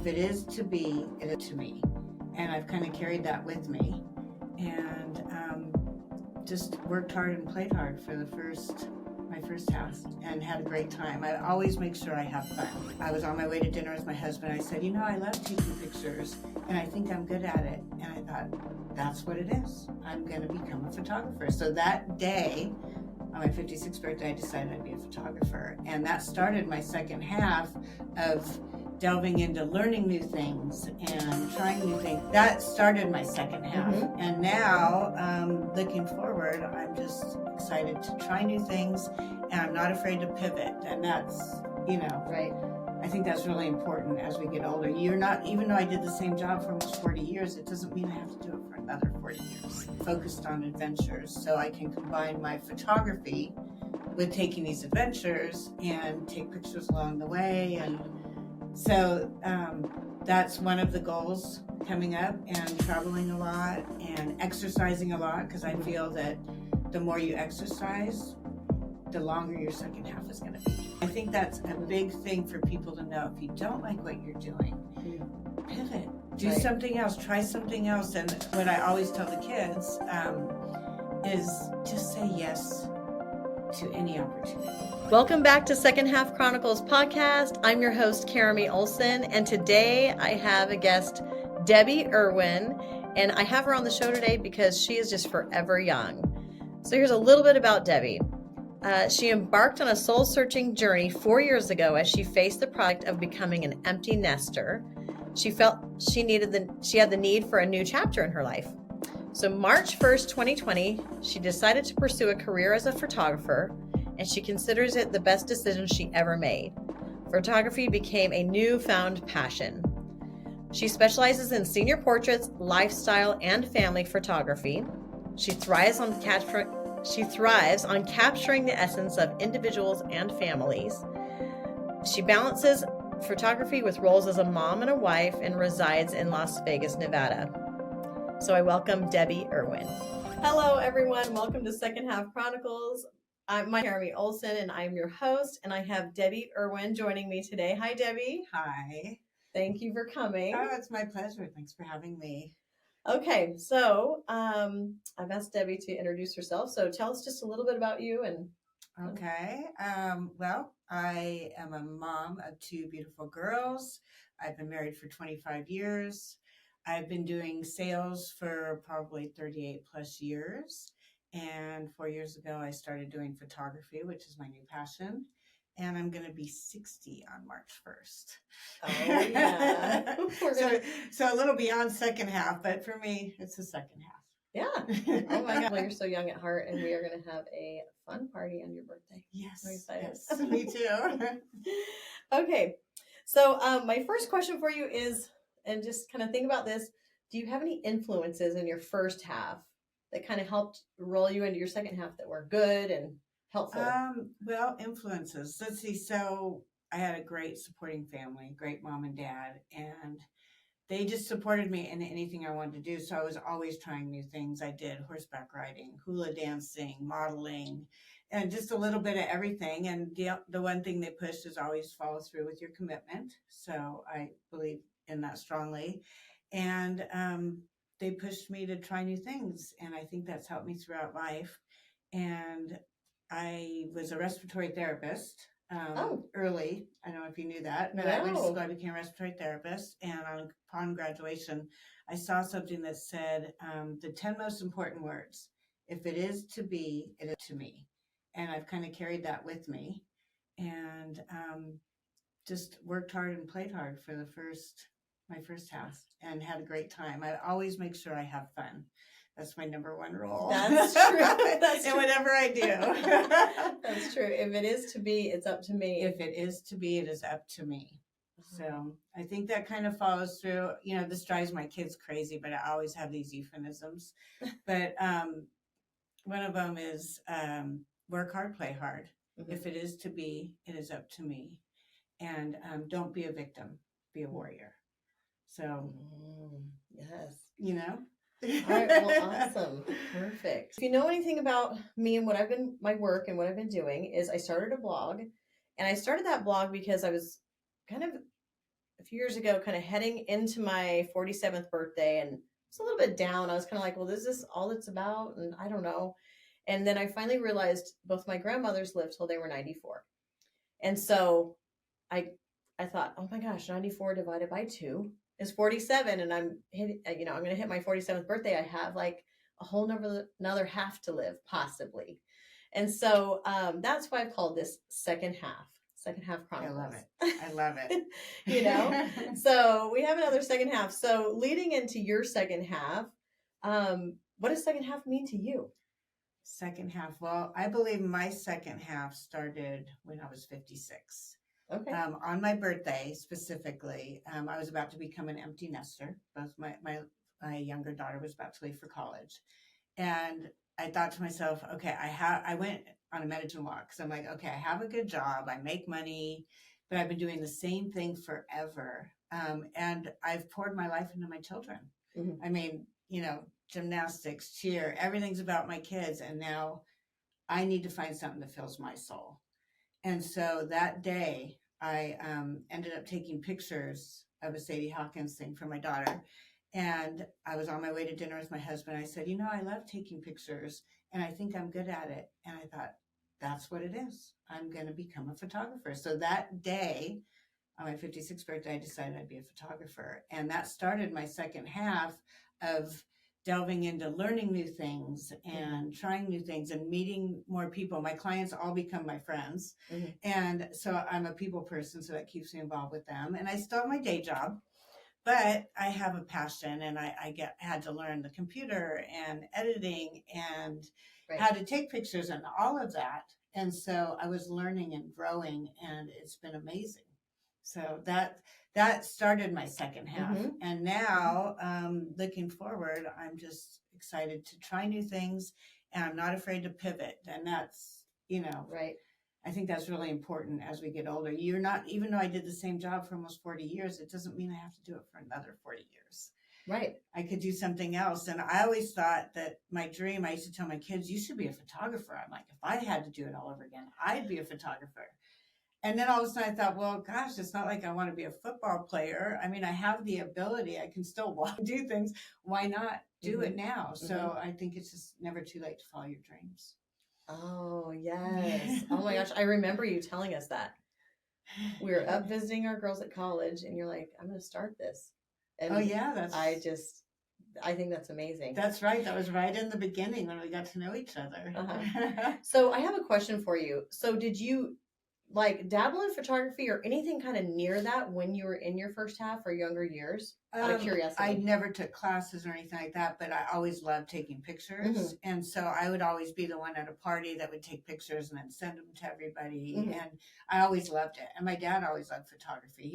if it is to be, it is to me. And I've kind of carried that with me, and just worked hard and played hard for my first house, and had a great time. I always make sure I have fun. I was on my way to dinner with my husband. I said, I love taking pictures, and I think I'm good at it. And I thought, that's what it is. I'm going to become a photographer. So that day, on my 56th birthday, I decided I'd be a photographer. And that started my second half of delving into learning new things and trying new things. That started my second half. Mm-hmm. And now, looking forward, I'm just excited to try new things, and I'm not afraid to pivot. And that's, right. I think that's really important as we get older. You're not, even though I did the same job for almost 40 years, it doesn't mean I have to do it for another 40 years. Focused on adventures, so I can combine my photography with taking these adventures and take pictures along the way. And so that's one of the goals coming up, and traveling a lot and exercising a lot, because I feel that the more you exercise, the longer your second half is going to be. I think that's a big thing for people to know. If you don't like what you're doing, pivot. Do something else. Try something else. And what I always tell the kids is just say yes to any opportunity. Welcome back to Second Half Chronicles podcast. I'm your host, Karami Olson, and today I have a guest, Debbi Erwin, and I have her on the show today because she is just forever young. So here's a little bit about Debbi. She embarked on a soul-searching journey 4 years ago as she faced the product of becoming an empty nester. She felt she had the need for a new chapter in her life. So March 1st, 2020, she decided to pursue a career as a photographer, and she considers it the best decision she ever made. Photography became a newfound passion. She specializes in senior portraits, lifestyle, and family photography. She thrives on capturing the essence of individuals and families. She balances photography with roles as a mom and a wife, and resides in Las Vegas, Nevada. So I welcome Debbi Erwin. Hello, everyone. Welcome to Second Half Chronicles. I'm Karami Olson, and I'm your host, and I have Debbi Erwin joining me today. Hi, Debbi. Hi. Thank you for coming. Oh, it's my pleasure. Thanks for having me. Okay, so I've asked Debbi to introduce herself. So tell us just a little bit about you. Okay. Well, I am a mom of two beautiful girls. I've been married for 25 years. I've been doing sales for probably 38 plus years. And 4 years ago, I started doing photography, which is my new passion. And I'm going to be 60 on March 1st. Oh, yeah. So a little beyond second half, but for me, it's the second half. Yeah. Oh, my God. Well, you're so young at heart, and we are going to have a fun party on your birthday. Yes. I'm excited. Yes, me too. Okay. So my first question for you is, and just kind of think about this, do you have any influences in your first half that kind of helped roll you into your second half that were good and helpful? Well, influences. Let's see. So I had a great supporting family, great mom and dad, and they just supported me in anything I wanted to do. So I was always trying new things. I did horseback riding, hula dancing, modeling, and just a little bit of everything. And the one thing they pushed is always follow through with your commitment. So I believe in that strongly. And they pushed me to try new things. And I think that's helped me throughout life. And I was a respiratory therapist early. I don't know if you knew that, but I went to school, I became a respiratory therapist. And upon graduation, I saw something that said the 10 most important words. If it is to be, it is to me. And I've kind of carried that with me, and just worked hard and played hard for my first house, and had a great time. I always make sure I have fun. That's my number one rule. That's true. That's true. Whatever I do. That's true. If it is to be, it's up to me. If it is to be, it is up to me. So I think that kind of follows through. This drives my kids crazy, but I always have these euphemisms. But one of them is work hard, play hard. Mm-hmm. If it is to be, it is up to me. And don't be a victim, be a warrior. So, yes. All right, well, awesome. Perfect. If you know anything about me and my work and what I've been doing is I started a blog, and I started that blog because I was kind of a few years ago, kind of heading into my 47th birthday, and it's a little bit down. I was kind of like, well, is this all it's about? And I don't know. And then I finally realized both my grandmothers lived till they were 94. And so I I thought, oh my gosh, 94 divided by 2 is 47. And I'm I'm going to hit my 47th birthday. I have like a whole another half to live, possibly. And so that's why I've called this second half I chronicles. love it. I love it. So we have another second half. So leading into your second half, what does second half mean to you? Second half. Well, I believe my second half started when I was 56. Okay. On my birthday specifically, I was about to become an empty nester. Both my younger daughter was about to leave for college, and I thought to myself, okay, I went on a medicine walk because I'm like, okay, I have a good job, I make money, but I've been doing the same thing forever, and I've poured my life into my children. Mm-hmm. I mean, gymnastics, cheer, everything's about my kids, and now I need to find something that fills my soul. And so that day, I ended up taking pictures of a Sadie Hawkins thing for my daughter. And I was on my way to dinner with my husband. I said, I love taking pictures and I think I'm good at it. And I thought, that's what it is. I'm going to become a photographer. So that day, on my 56th birthday, I decided I'd be a photographer. And that started my second half of delving into learning new things and trying new things and meeting more people. My clients all become my friends. Mm-hmm. And so I'm a people person, so that keeps me involved with them. And I still have my day job, but I have a passion, and I had to learn the computer and editing and how to take pictures and all of that. And so I was learning and growing, and it's been amazing. So that started my second half. Mm-hmm. And now, looking forward, I'm just excited to try new things, and I'm not afraid to pivot. And that's, right. I think that's really important as we get older. You're not, even though I did the same job for almost 40 years, it doesn't mean I have to do it for another 40 years. Right. I could do something else. And I always thought that my dream, I used to tell my kids, you should be a photographer. I'm like, if I had to do it all over again, I'd be a photographer. And then all of a sudden I thought, well, gosh, it's not like I want to be a football player. I mean, I have the ability. I can still do things. Why not do it now? So I think it's just never too late to follow your dreams. Oh, yes. Oh, my gosh. I remember you telling us that. We were up visiting our girls at college, and you're like, I'm going to start this. And oh, yeah. I think that's amazing. That's right. That was right in the beginning when we got to know each other. So I have a question for you. So did you dabble in photography or anything kind of near that when you were in your first half or younger years? Out of curiosity. I never took classes or anything like that, but I always loved taking pictures. Mm-hmm. And so I would always be the one at a party that would take pictures and then send them to everybody. Mm-hmm. And I always loved it. And my dad always loved photography.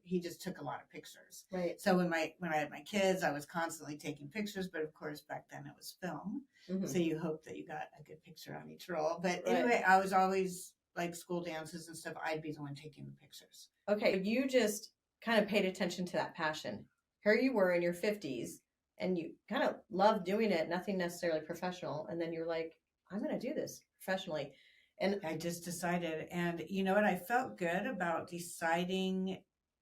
He just took a lot of pictures. Right. So when I had my kids, I was constantly taking pictures, but of course back then it was film. Mm-hmm. So you hope that you got a good picture on each roll. But anyway, I was always like school dances and stuff. I'd be the one taking the pictures. Okay. You just kind of paid attention to that passion. Here you were in your 50s and you kind of loved doing it, nothing necessarily professional. And then you're like, I'm going to do this professionally. And I just decided. And you know what? I felt good about deciding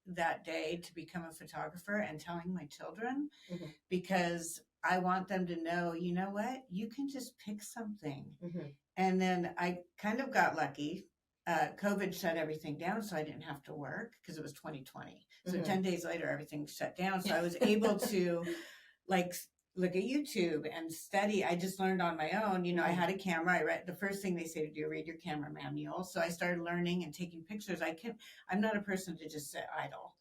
that day to become a photographer and telling my children, mm-hmm. because I want them to know, you know what? You can just pick something. Mm-hmm. And then I kind of got lucky. COVID shut everything down, so I didn't have to work because it was 2020. So 10 days later, everything shut down. So I was able to look at YouTube and study. I just learned on my own. I had a camera. I read the first thing they say to do, read your camera manual. So I started learning and taking pictures. I'm not a person to just sit idle.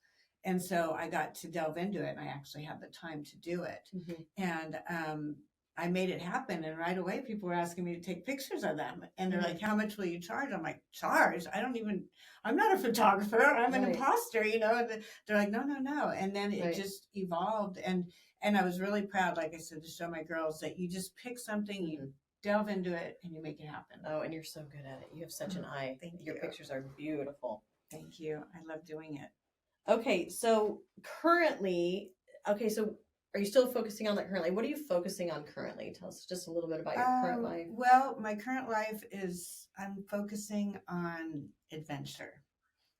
And so I got to delve into it, and I actually had the time to do it. Mm-hmm. And I made it happen. And right away, people were asking me to take pictures of them. And they're like, how much will you charge? I'm like, charge? I'm not a photographer. I'm an imposter, And they're like, no. And then it just evolved. And I was really proud, like I said, to show my girls that you just pick something, you delve into it, and you make it happen. Oh, and you're so good at it. You have such an eye. Thank you. Your pictures are beautiful. Thank you. I love doing it. Okay. So currently, are you still focusing on that currently? What are you focusing on currently? Tell us just a little bit about your current life. Well, my current life is I'm focusing on adventure.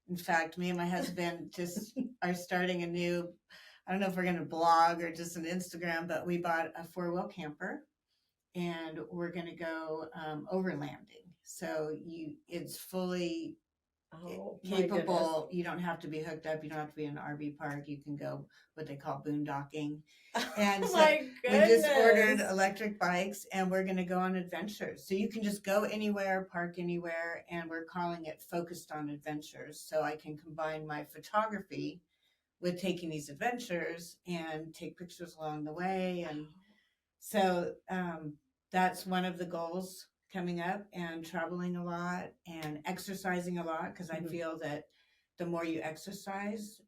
In fact, me and my husband just are starting a new, I don't know if we're going to blog or just an Instagram, but we bought a 4-wheel camper and we're going to go overlanding. So it's fully Oh, my capable. You don't have to be hooked up. You don't have to be in an RV park. You can go what they call boondocking. And so my we goodness. just ordered electric bikes and we're going to go on adventures. So you can just go anywhere, park anywhere. And we're calling it Focused on Adventures. So I can combine my photography with taking these adventures and take pictures along the way. And so that's one of the goals coming up, and traveling a lot and exercising a lot, because I feel that the more you exercise,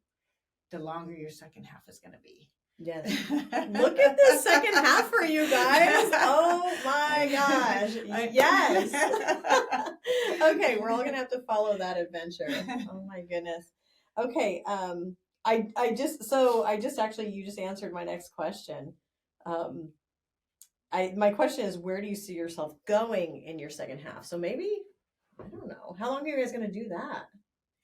the longer your second half is going to be. Yes. Look at this second half for you guys. Oh my gosh. Yes. Okay, we're all going to have to follow that adventure. Oh my goodness. Okay, I just actually, you just answered my next question. My question is, where do you see yourself going in your second half? So maybe, I don't know. How long are you guys going to do that?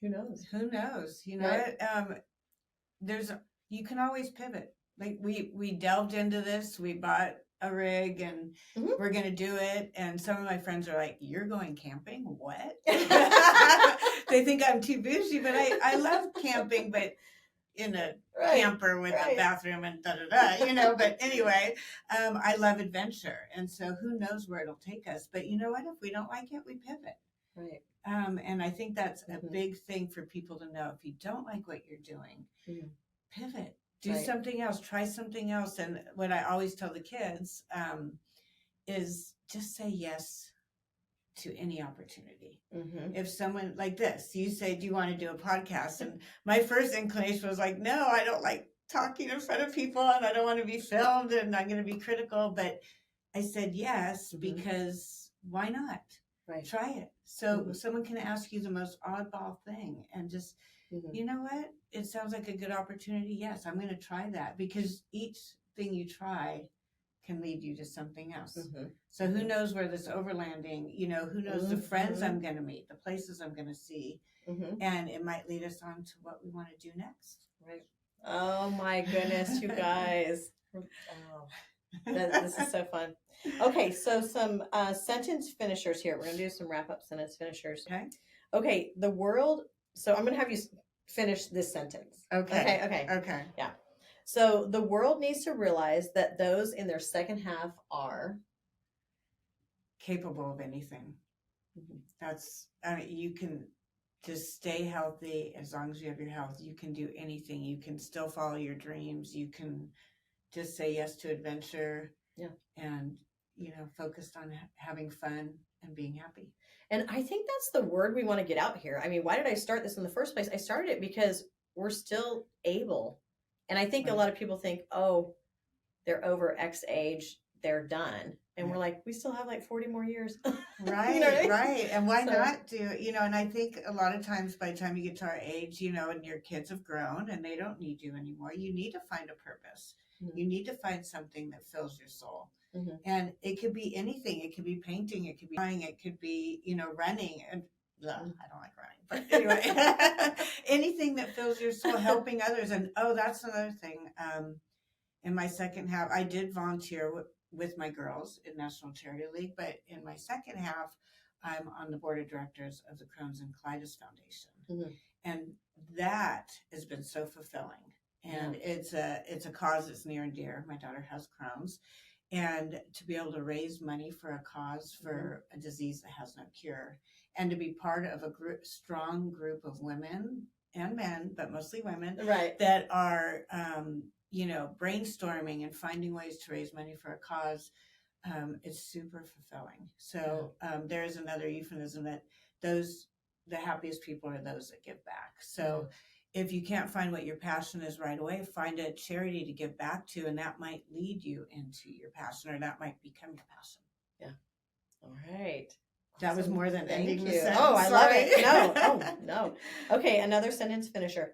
Who knows? Who knows? You know, right? You can always pivot. Like we delved into this, we bought a rig and we're going to do it. And some of my friends are like, you're going camping? What? They think I'm too bougie, but I love camping, but in a camper with a bathroom and you know, but anyway, I love adventure. And so who knows where it'll take us, but you know what, if we don't like it, we pivot. Right. And I think that's a big thing for people to know. If you don't like what you're doing, pivot, do something else, try something else. And what I always tell the kids is just say yes to any opportunity. If someone like this, you say, do you want to do a podcast? And my first inclination was like, no, I don't like talking in front of people and I don't want to be filmed and I'm going to be critical. But I said yes, because why not? Try it. So someone can ask you the most oddball thing and just, you know what? It sounds like a good opportunity. Yes, I'm going to try that, because each thing you try can lead you to something else. So who knows where this overlanding, you know, who knows the friends I'm going to meet, the places I'm going to see, and it might lead us on to what we want to do next. Right. Oh my goodness, you guys. Oh, this is so fun. Okay, so some sentence finishers here. We're going to do some wrap-up sentence finishers. Okay, the world. So I'm going to have you finish this sentence. Okay. Yeah. So the world needs to realize that those in their second half are capable of anything. That's, you can just stay healthy as long as you have your health. You can do anything. You can still follow your dreams. You can just say yes to adventure. And, you know, focused on having fun and being happy. And I think that's the word we want to get out here. I mean, why did I start this in the first place? I started it because we're still able. And I think a lot of people think, oh, they're over X age, they're done. And we're like, we still have like 40 more years. Right, you know what I mean? Right. And why not do, you know, and I think a lot of times by the time you get to our age, you know, and your kids have grown and they don't need you anymore, you need to find a purpose. You need to find something that fills your soul. And it could be anything. It could be painting. It could be flying. It could be, you know, running. And I don't like running, but anyway, anything that fills your soul, helping others. And that's another thing. In my second half, I did volunteer with my girls in National Charity League, but in my second half, I'm on the board of directors of the Crohn's and Colitis Foundation. And that has been so fulfilling. And it's a cause that's near and dear. My daughter has Crohn's. And to be able to raise money for a cause for a disease that has no cure, and to be part of a strong group of women and men, but mostly women, that are, you know, brainstorming and finding ways to raise money for a cause, is super fulfilling. So there is another euphemism that the happiest people are those that give back. So if you can't find what your passion is right away, find a charity to give back to, and that might lead you into your passion, or that might become your passion. All right. That was more than ending the sentence. Oh, I love it. No. Okay, another sentence finisher.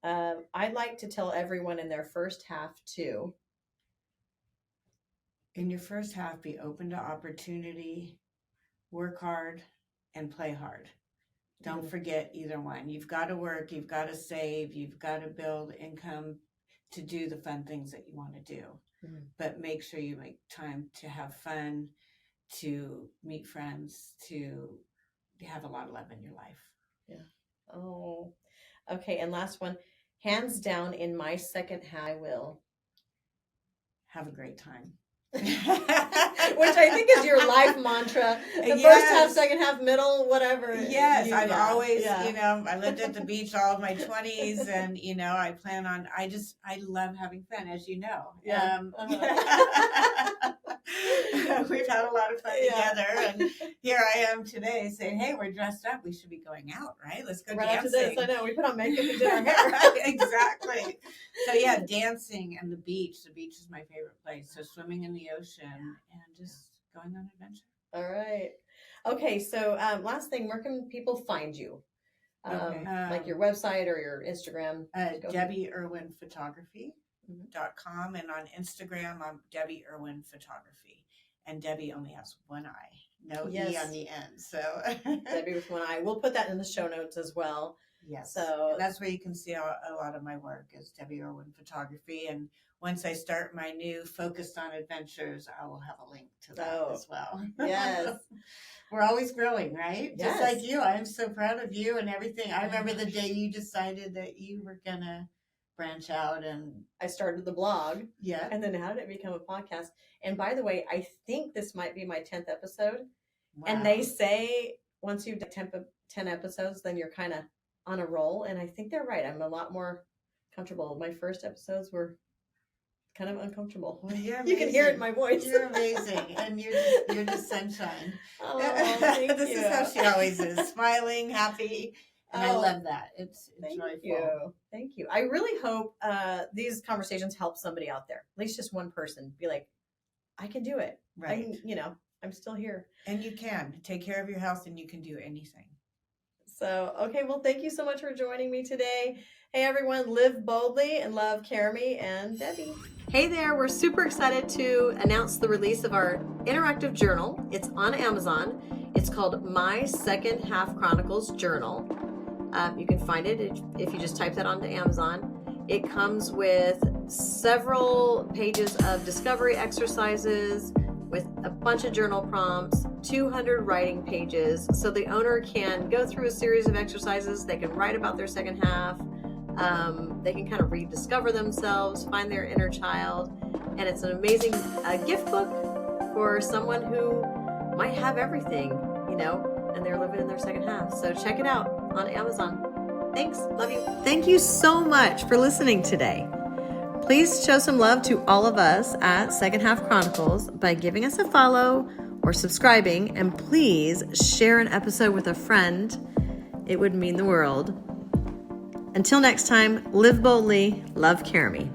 I'd like to tell everyone in their first half to. In your first half, be open to opportunity, work hard, and play hard. Don't forget either one. You've got to work, you've got to save, you've got to build income to do the fun things that you want to do. But make sure you make time to have fun, to meet friends, to have a lot of love in your life. Yeah. Oh, okay. And last one, hands down, in my second half, I will have a great time. Which I think is your life mantra. The first half, second half, middle, whatever. Yes, I've always, I lived at the beach all of my 20s, and, I plan on, I love having fun, as you know. Yeah. We've had a lot of fun together, and here I am today saying, hey, we're dressed up. We should be going out, right? Let's go dancing. After this, I know. We put on makeup and did our hair. Exactly. So, dancing and the beach. The beach is my favorite place. So, swimming in the ocean and just going on adventure. All right. Okay, so last thing, where can people find you? Like your website or your Instagram? Debbi Erwin Photography.com, and on Instagram, I'm Debbi Erwin Photography. And Debbie only has one eye, no E on the end. So Debbie with one eye. We'll put that in the show notes as well. Yes. So and that's where you can see a lot of my work is Debbi Erwin Photography. And once I start my new Focused on Adventures, I will have a link to that as well. Yes. We're always growing, right? Yes. Just like you. I'm so proud of you and everything. I remember the day you decided that you were going to branch out, and I started the blog. Yeah. And then how did it become a podcast? And by the way, I think this might be my 10th episode. Wow. And they say once you've done 10 episodes, then you're kind of on a roll. And I think they're right. I'm a lot more comfortable. My first episodes were kind of uncomfortable. Well, you can hear it in my voice. You're amazing. And you're just sunshine. Oh, thank this you. is how she always is. Smiling, happy. And I love that. It's joyful. Thank you. I really hope these conversations help somebody out there. At least just one person. Be like, I can do it. Right. I'm still here. And you can. Take care of your health and you can do anything. So, okay. Well, thank you so much for joining me today. Hey, everyone. Live boldly and love Caramy and Debbie. Hey there. We're super excited to announce the release of our interactive journal. It's on Amazon. It's called My Second Half Chronicles Journal. You can find it if you just type that onto Amazon. It comes with several pages of discovery exercises with a bunch of journal prompts, 200 writing pages. So the owner can go through a series of exercises. They can write about their second half. They can kind of rediscover themselves, find their inner child. And it's an amazing gift book for someone who might have everything, and they're living in their second half. So check it out on Amazon. Thanks. Love you. Thank you so much for listening today. Please show some love to all of us at Second Half Chronicles by giving us a follow or subscribing, and please share an episode with a friend. It would mean the world. Until next time, live boldly, love Caramy.